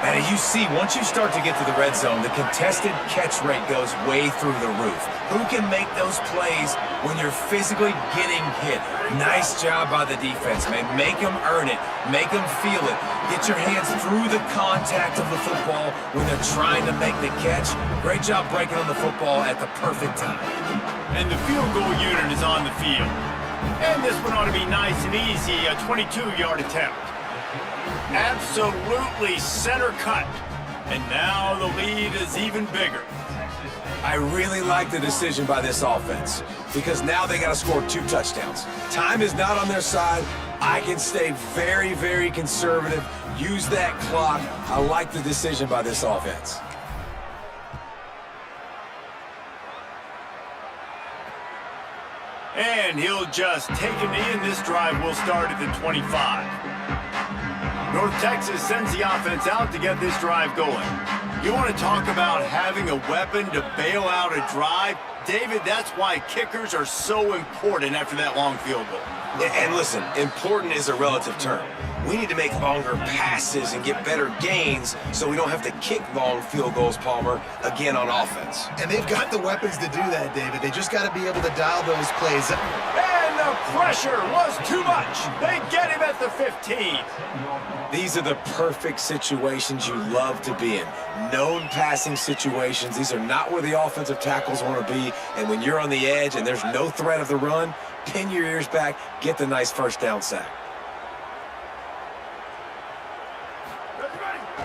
E: And as you see, once you start to get to the red zone, the contested catch rate goes way through the roof. Who can make those plays when you're physically getting hit? Nice job by the defense, man. Make them earn it. Make them feel it. Get your hands through the contact of the football when they're trying to make the catch. Great job breaking on the football at the perfect time.
B: And the field goal unit is on the field. And this one ought to be nice and easy, a 22-yard attempt. Absolutely center cut. And now the lead is even bigger.
E: I really like the decision by this offense because now they got to score 2 touchdowns. Time is not on their side. I can stay very, very conservative, use that clock. I like the decision by this offense.
B: And he'll just take a knee, and this drive will start at the 25. North Texas sends the offense out to get this drive going. You want to talk about having a weapon to bail out a drive? David, that's why kickers are so important after that long field goal.
E: And listen, important is a relative term. We need to make longer passes and get better gains so we don't have to kick long field goals, Palmer, again on offense.
D: And they've got the weapons to do that, David. They just got to be able to dial those plays up.
B: And the pressure was too much. They get him at the 15.
E: These are the perfect situations you love to be in. Known passing situations. These are not where the offensive tackles want to be. And when you're on the edge and there's no threat of the run, pin your ears back, get the nice first down sack.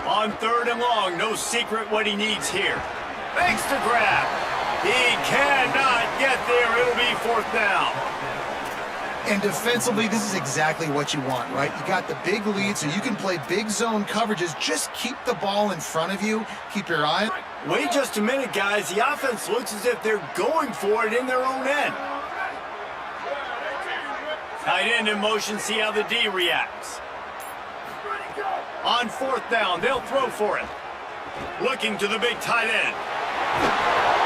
B: On 3rd and long, no secret what he needs here. Makes the grab. He cannot get there. It'll be 4th down.
D: And defensively, this is exactly what you want, right? You got the big lead, so you can play big zone coverages. Just keep the ball in front of you. Keep your eye.
B: Wait just a minute, guys. The offense looks as if they're going for it in their own end. Tight end in motion, see how the D reacts. On fourth down, they'll throw for it. Looking to the big tight end.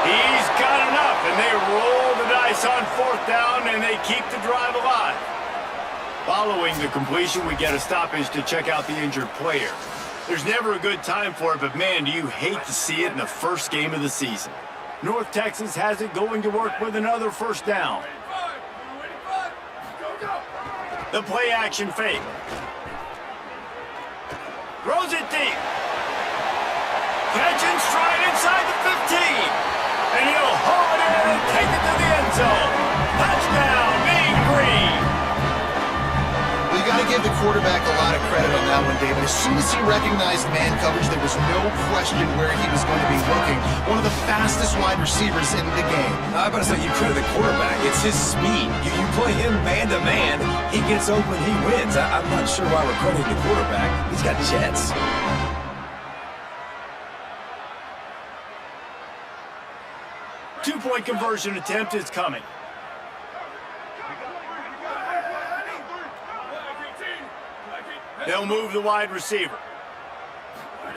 B: He's got enough, and they roll the dice on fourth down, and they keep the drive alive. Following the completion, we get a stoppage to check out the injured player. There's never a good time for it, but man, do you hate to see it in the first game of the season. North Texas has it going to work with another first down. The play action fake. Throws it deep. Catch and stride inside the 15. And he'll haul it in and take it to the end zone. Touchdown, Mean Green.
D: Well, you got to give the quarterback a lot of credit on that one, David. As soon as he recognized man coverage, there was no question where he was going to be looking. One of the fastest wide receivers in the game.
E: I'm about to say, you credit the quarterback. It's his speed. You play him man-to-man, he gets open, he wins. I'm not sure why we're crediting the quarterback. He's got jets.
B: Two-point conversion attempt is coming. They'll move the wide receiver.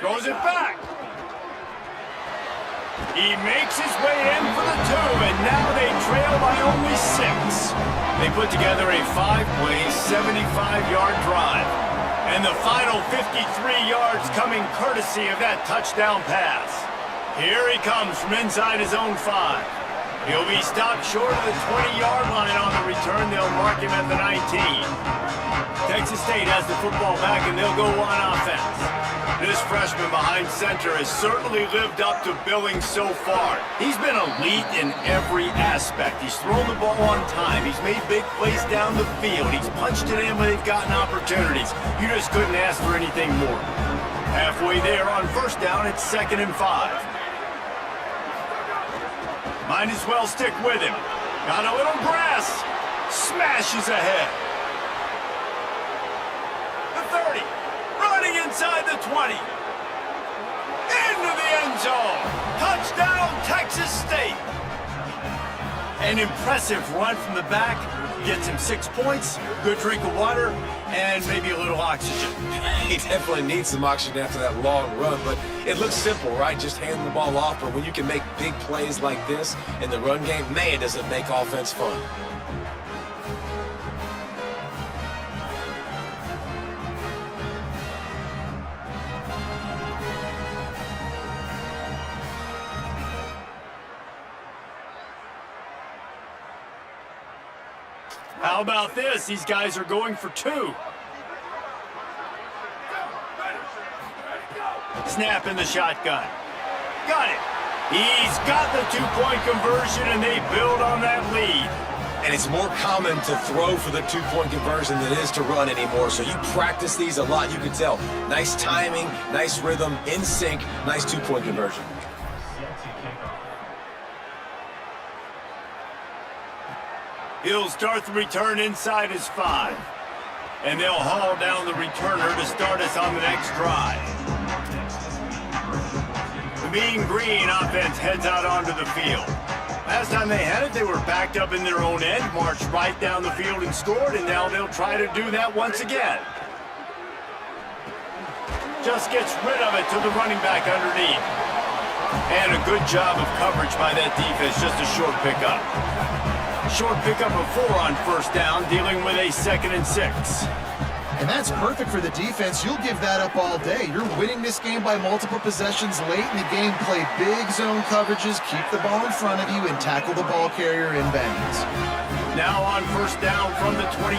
B: Throws it back. He makes his way in for the 2, and now they trail by only 6. They put together a 5-play, 75-yard drive. And the final 53 yards coming courtesy of that touchdown pass. Here he comes from inside his own 5. He'll be stopped short of the 20-yard line on the return. They'll mark him at the 19. Texas State has the football back, and they'll go on offense. This freshman behind center has certainly lived up to billing so far. He's been elite in every aspect. He's thrown the ball on time. He's made big plays down the field. He's punched it in when they've gotten opportunities. You just couldn't ask for anything more. Halfway there on first down, it's 2nd and 5. Might as well stick with him. Got a little grass. Smashes ahead. The 30. Running inside the 20. Into the end zone. Touchdown, Texas State. An impressive run from the back. Gets him 6 points, good drink of water, and maybe a little oxygen.
E: He definitely needs some oxygen after that long run, but it looks simple, right? Just hand the ball off, but when you can make big plays like this in the run game, man, does it make offense fun.
B: How about this? These guys are going for 2. Snap in the shotgun. Got it. He's got the 2-point conversion, and they build on that lead.
E: And it's more common to throw for the 2-point conversion than it is to run anymore. So you practice these a lot, you can tell. Nice timing, nice rhythm, in sync, nice 2-point conversion.
B: He'll start the return inside his 5. And they'll haul down the returner to start us on the next drive. The Mean Green offense heads out onto the field. Last time they had it, they were backed up in their own end, marched right down the field and scored, and now they'll try to do that once again. Just gets rid of it to the running back underneath. And a good job of coverage by that defense, just a short pickup. Short pickup of 4 on first down, dealing with a 2nd and 6.
D: And that's perfect for the defense. You'll give that up all day. You're winning this game by multiple possessions late in the game. Play big zone coverages, keep the ball in front of you, and tackle the ball carrier in bounds.
B: Now on first down from the 28.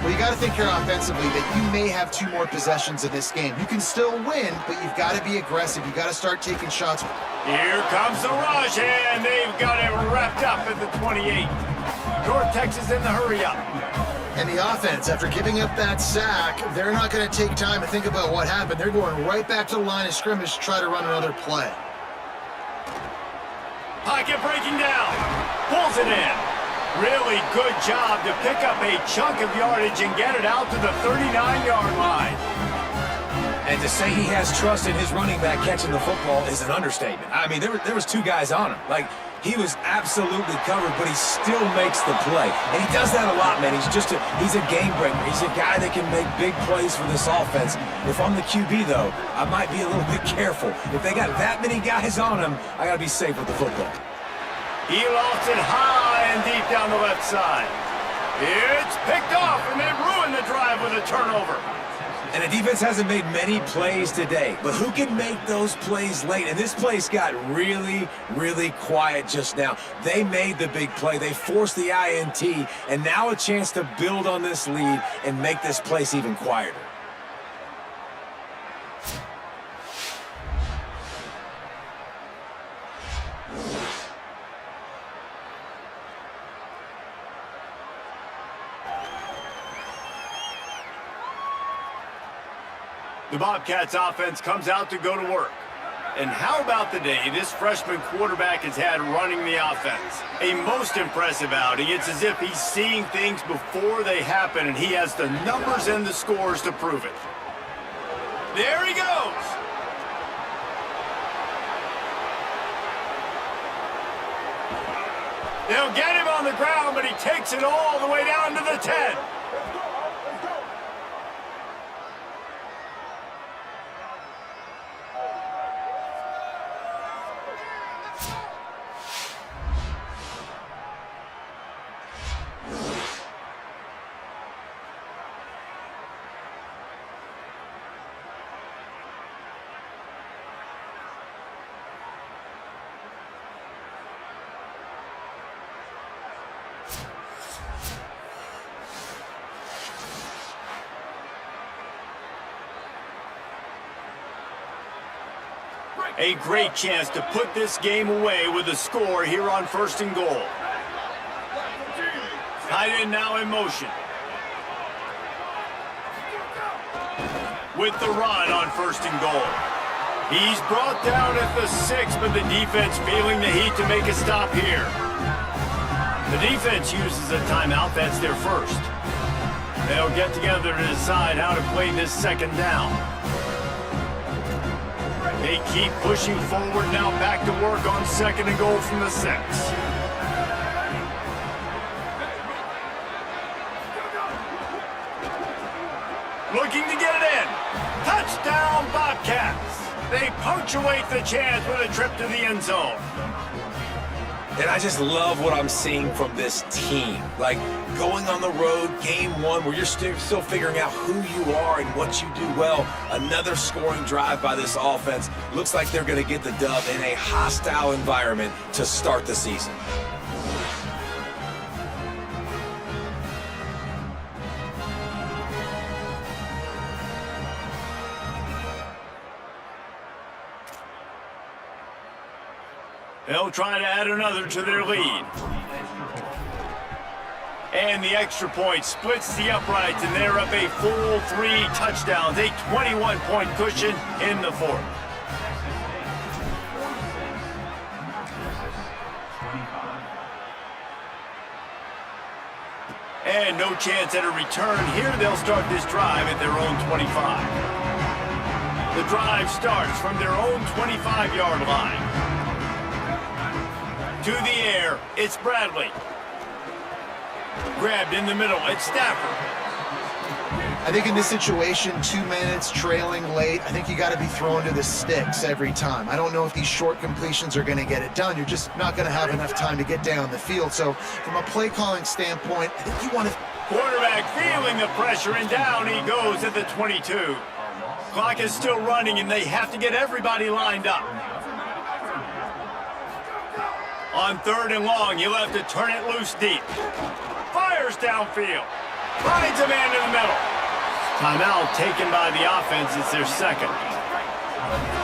D: Well, you got to think here offensively that you may have 2 more possessions in this game. You can still win, but you've got to be aggressive. You've got to start taking shots.
B: Here comes the rush, and they've got it wrapped up at the 28. North Texas in the hurry-up.
D: And the offense, after giving up that sack, they're not going to take time to think about what happened. They're going right back to the line of scrimmage to try to run another play.
B: Pocket breaking down. Pulls it in. Really good job to pick up a chunk of yardage and get it out to the 39-yard line.
E: And to say he has trust in his running back catching the football is an understatement. I mean, there was two guys on him. Like, he was absolutely covered, but he still makes the play. And he does that a lot, man. He's a game breaker. He's a guy that can make big plays for this offense. If I'm the QB, though, I might be a little bit careful. If they got that many guys on him, I got to be safe with the football.
B: He lost it high and deep down the left side. It's picked off, and they ruined the drive with a turnover.
E: And the defense hasn't made many plays today, but who can make those plays late? And this place got really, really quiet just now. They made the big play. They forced the INT, and now a chance to build on this lead and make this place even quieter.
B: The Bobcats offense comes out to go to work. And how about the day this freshman quarterback has had running the offense? A most impressive outing. It's as if he's seeing things before they happen, and he has the numbers and the scores to prove it. There he goes. They'll get him on the ground, but he takes it all the way down to the 10. A great chance to put this game away with a score here on 1st and goal. Tight end now in motion. With the run on 1st and goal. He's brought down at the 6, but the defense feeling the heat to make a stop here. The defense uses a timeout. That's their first. They'll get together to decide how to play this 2nd down. They keep pushing forward now, back to work on 2nd and goal from the 6. Looking to get it in. Touchdown, Bobcats. They punctuate the chance with a trip to the end zone.
E: And I just love what I'm seeing from this team. Like, going on the road, game 1, where you're still figuring out who you are and what you do well. Another scoring drive by this offense. Looks like they're going to get the dub in a hostile environment to start the season.
B: They'll try to add another to their lead. And the extra point splits the uprights, and they're up a full 3 touchdowns, a 21-point cushion in the 4th. And no chance at a return here. They'll start this drive at their own 25. The drive starts from their own 25-yard line. To the air, it's Bradley. Grabbed in the middle, it's Stafford.
D: I think in this situation, 2 minutes, trailing late, I think you got to be throwing to the sticks every time. I don't know if these short completions are going to get it done. You're just not going to have enough time to get down the field. So from a play calling standpoint, I think you want to...
B: Quarterback feeling the pressure, and down he goes at the 22. Clock is still running, and they have to get everybody lined up. On 3rd and long, you'll have to turn it loose deep. Fires downfield. Finds a man in the middle. Timeout taken by the offense. It's their 2nd.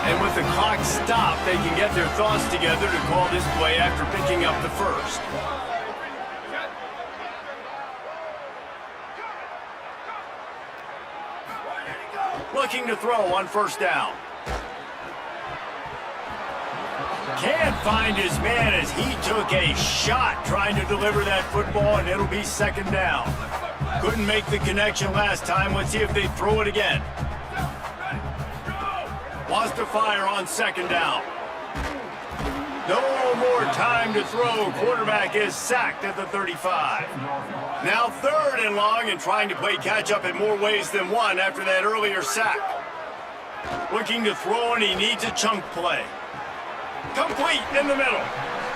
B: And with the clock stopped, they can get their thoughts together to call this play after picking up the 1st. Looking to throw on 1st down. Can't find his man as he took a shot trying to deliver that football, and it'll be second down. Couldn't make the connection last time. Let's see if they throw it again. Wants to fire on second down. No more time to throw. Quarterback is sacked at the 35. Now third and long, and trying to play catch-up in more ways than one after that earlier sack. Looking to throw, and he needs a chunk play. Complete in the middle.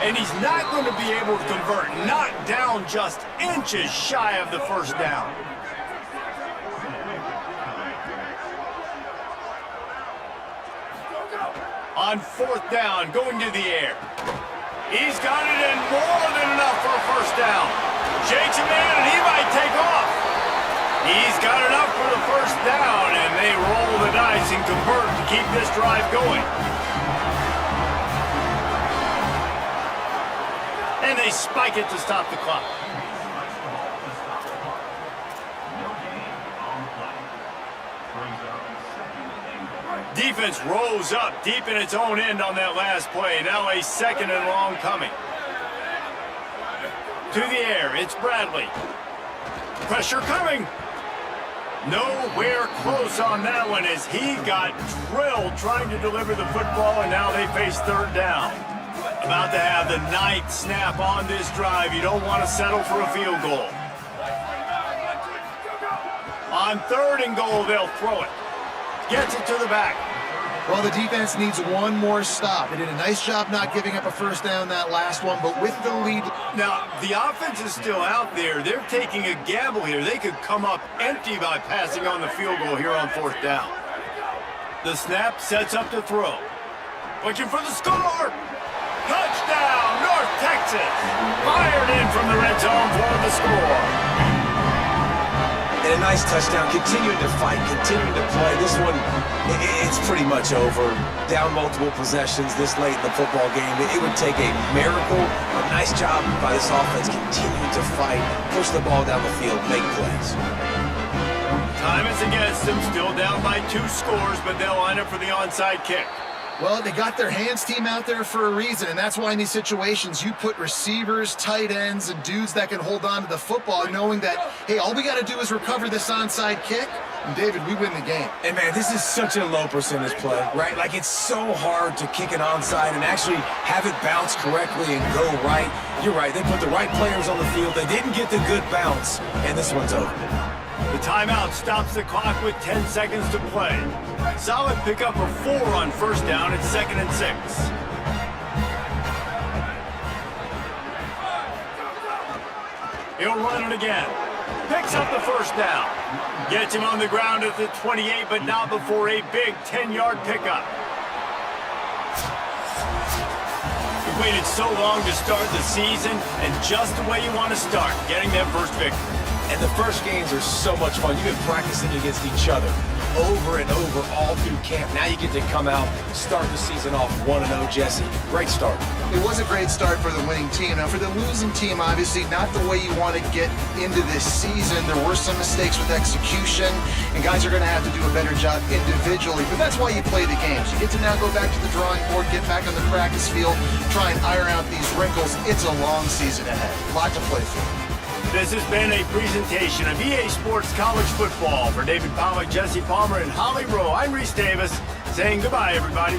B: And he's not going to be able to convert. Knocked down just inches shy of the first down. On fourth down, going to the air. He's got it in more than enough for a first down. Shakes him in, and he might take off. He's got enough for the first down, and they roll the dice and convert to keep this drive going. And they spike it to stop the clock. Defense rose up deep in its own end on that last play. Now a second and long coming. To the air, it's Bradley. Pressure coming. Nowhere close on that one as he got drilled trying to deliver the football, and now they face third down. About to have the ninth snap on this drive. You don't want to settle for a field goal. On third and goal, they'll throw it. Gets it to the back.
D: Well, the defense needs one more stop. They did a nice job not giving up a first down that last one, but with the lead.
B: Now, the offense is still out there. They're taking a gamble here. They could come up empty by passing on the field goal here on fourth down. The snap sets up to throw. Looking for the score. Touchdown, North Texas. Fired in from the red zone for the score.
E: And a nice touchdown, continuing to fight, continuing to play. This one, it's pretty much over. Down multiple possessions this late in the football game. It would take a miracle. A nice job by this offense, continuing to fight, push the ball down the field, make plays.
B: Time is against them, still down by 2 scores, but they'll line up for the onside kick.
D: Well, they got their hands team out there for a reason, and that's why in these situations you put receivers, tight ends, and dudes that can hold on to the football, knowing that, hey, all we got to do is recover this onside kick, and David, we win the game.
E: And man, this is such a low percentage play, right? Like, it's so hard to kick it onside and actually have it bounce correctly and go right. You're right, they put the right players on the field. They didn't get the good bounce, and this one's over.
B: The timeout stops the clock with 10 seconds to play. Solid pickup of 4 on first down. It's 2nd and 6. He'll run it again. Picks up the first down. Gets him on the ground at the 28, but not before a big 10-yard pickup. You waited so long to start the season, and just the way you want to start, getting that first victory.
E: And the first games are so much fun. You've been practicing against each other over and over all through camp. Now you get to come out, start the season off 1-0, Jesse. Great start.
D: It was a great start for the winning team. Now, for the losing team, obviously not the way you want to get into this season. There were some mistakes with execution, and guys are going to have to do a better job individually. But that's why you play the games. You get to now go back to the drawing board, get back on the practice field, try and iron out these wrinkles. It's a long season ahead. A lot to play for.
B: This has been a presentation of EA Sports College Football. For David Pollack, Jesse Palmer, and Holly Rowe, I'm Reese Davis, saying goodbye, everybody.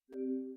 F: Tennessee.